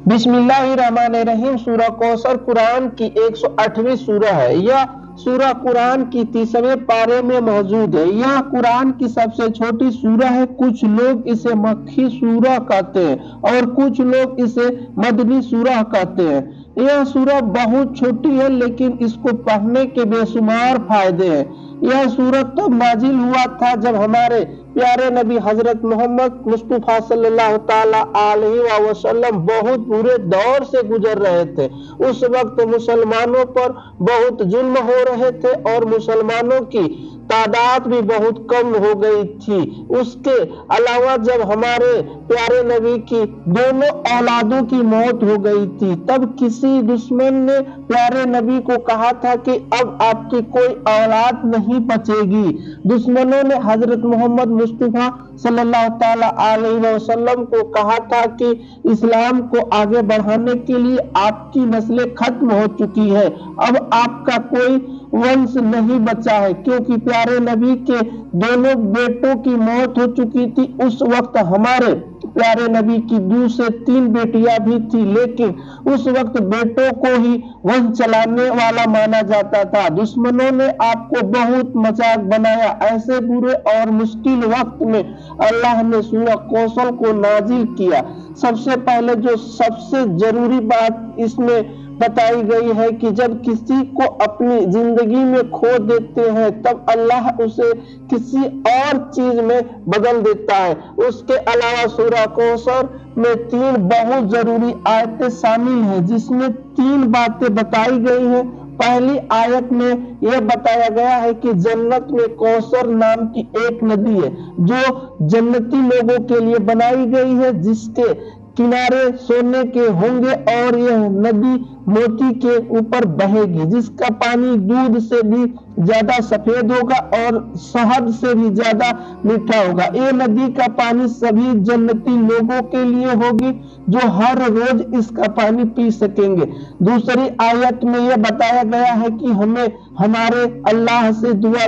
بسم اللہ الرحمن الرحیم۔ سورہ کوثر قرآن کی 108ویں سورہ ہے۔ یہ سورہ قرآن کی 30ویں پارے میں موجود ہے۔ یہ قرآن کی سب سے چھوٹی سورہ ہے۔ کچھ لوگ اسے مکی سورہ کہتے ہیں اور کچھ لوگ اسے مدنی سورہ کہتے ہیں۔ یہ سورہ بہت چھوٹی ہے لیکن اس کو پڑھنے کے بے شمار فائدے ہیں۔ یہ سورت تب نازل ہوا تھا جب ہمارے پیارے نبی حضرت محمد مصطفیٰ صلی اللہ تعالی علیہ وسلم بہت برے دور سے گزر رہے تھے۔ اس وقت مسلمانوں پر بہت ظلم ہو رہے تھے اور مسلمانوں کی تعداد بھی بہت کم ہو گئی تھی۔ اس کے علاوہ جب ہمارے پیارے نبی کی دونوں اولادوں کی موت ہو گئی تھی تب کسی دشمن نے پیارے نبی کو کہا تھا کہ اب آپ کی کوئی اولاد نہیں بچے گی۔ دشمنوں نے حضرت محمد مصطفیٰ صلی اللہ تعالی علیہ وسلم کو کہا تھا کہ اسلام کو آگے بڑھانے کے لیے آپ کی نسلیں ختم ہو چکی ہے، اب آپ کا کوئی ونش نہیں بچا ہے، کیونکہ پیارے نبی کے دونوں بیٹوں کی موت ہو چکی تھی۔ اس وقت ہمارے پیارے نبی کی 2 سے 3 بیٹیاں بھی تھی، لیکن اس وقت بیٹوں کو ہی ونش چلانے والا مانا جاتا تھا۔ دشمنوں نے آپ کو بہت مذاق بنایا۔ ایسے برے اور مشکل وقت میں اللہ نے سورہ کوثر کو نازل کیا۔ سب سے پہلے جو سب سے ضروری بات اس میں بتائی گئی ہے کہ جب کسی کو اپنی زندگی میں کھو دیتے ہیں تب اللہ اسے کسی اور چیز میں بدل دیتا ہے۔ اس کے علاوہ سورہ کوثر میں 3 بہت ضروری آیتیں شامل ہیں جس میں 3 باتیں بتائی گئی ہیں۔ پہلی آیت میں یہ بتایا گیا ہے کہ جنت میں کوثر نام کی ایک ندی ہے جو جنتی لوگوں کے لیے بنائی گئی ہے، جس کے کنارے سونے کے ہوں گے اور یہ ندی موتی کے اوپر بہے گی، جس کا پانی دودھ سے بھی زیادہ سفید ہوگا اور شہد سے بھی زیادہ میٹھا ہوگا۔ یہ ندی کا پانی سبھی جنتی لوگوں کے لیے ہوگی جو ہر روز اس کا پانی پی سکیں گے۔ دوسری آیت میں یہ بتایا گیا ہے کہ ہمیں ہمارے اللہ سے دعا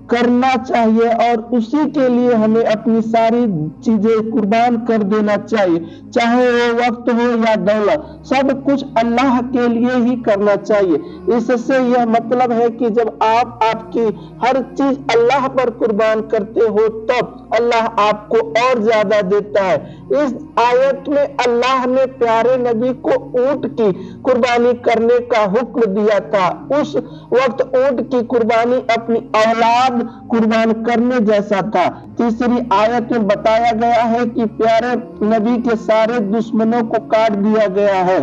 کرنا چاہیے اور اسی کے لیے ہمیں اپنی ساری چیزیں قربان کر دینا چاہیے، چاہے وہ وقت ہو یا دولت، سب کچھ اللہ کے لیے ہی کرنا چاہیے۔ اس سے یہ مطلب ہے کہ جب آپ کی ہر چیز اللہ پر قربان کرتے ہو تب اللہ آپ کو اور زیادہ دیتا ہے۔ اس آیت میں اللہ نے پیارے نبی کو اونٹ کی قربانی کرنے کا حکم دیا تھا۔ اس وقت اونٹ کی قربانی اپنی اولاد قربان کرنے جیسا تھا۔ تیسری آیت میں بتایا گیا ہے کہ پیارے نبی کے سارے دشمنوں کو کاٹ دیا گیا ہے۔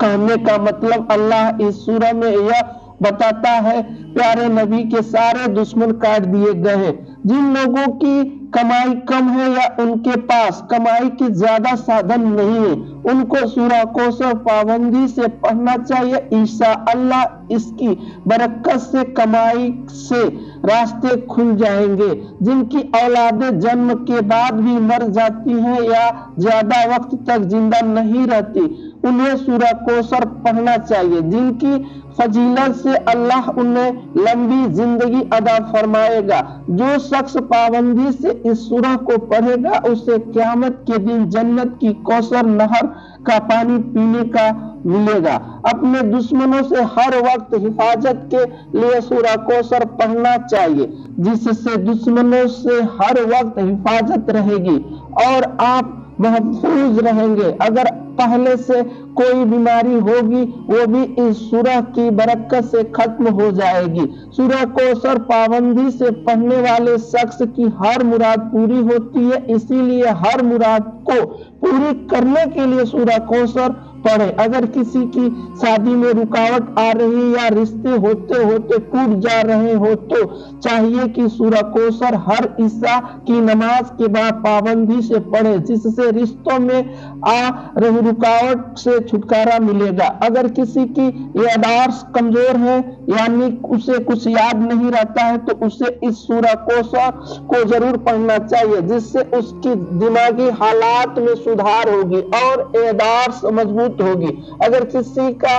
کہنے کا مطلب اللہ اس سورہ میں یہ بتاتا ہے پیارے نبی کے سارے دشمن کاٹ دیے گئے ہیں۔ جن لوگوں کی کمائی کم ہے یا ان کے پاس کمائی کے زیادہ سادھن نہیں ہے ان کو سورہ کوثر پابندی سے پڑھنا چاہیے۔ انشاءاللہ اس کی برکت سے کمائی سے راستے کھل جائیں گے۔ جن کی اولادیں جنم کے بعد بھی مر جاتی ہیں یا زیادہ وقت تک زندہ نہیں رہتی انہیں سورہ کوثر پڑھنا چاہیے۔ جن کی فضیلت سے اللہ انہیں لمبی زندگی عطا فرمائے گا۔ جو شخص پابندی سے اس سورہ کو پڑھے گا اسے قیامت کے دن جنت کی کوثر نہر کا پانی پینے کا ملے گا۔ اپنے دشمنوں سے ہر وقت حفاظت کے لیے سورہ کوثر پڑھنا چاہیے، جس سے دشمنوں سے ہر وقت حفاظت رہے گی اور آپ محفوظ رہیں گے۔ اگر پہلے سے کوئی بیماری ہوگی وہ بھی اس سورہ کی برکت سے ختم ہو جائے گی۔ سورہ کوثر پابندی سے پڑھنے والے شخص کی ہر مراد پوری ہوتی ہے، اسی لیے ہر مراد کو پوری کرنے کے لیے سورہ کوثر پڑھے۔ اگر کسی کی شادی میں رکاوٹ آ رہی یا رشتے ہوتے ہوتے ٹوٹ جا رہے ہو تو چاہیے کہ سورہ کوثر ہر عشاء کی نماز کے بعد پابندی سے پڑھے، جس سے رشتوں میں آ رہی رکاوٹ سے چھٹکارا ملے گا۔ اگر کسی کی یادداشت کمزور ہے یعنی اسے کچھ یاد نہیں رہتا ہے تو اسے اس سورہ کوثر کو ضرور پڑھنا چاہیے، جس سے اس کی دماغی حالات میں سدھار ہوگی اور یادداشت مضبوط ہوگی۔ اگر کسی کا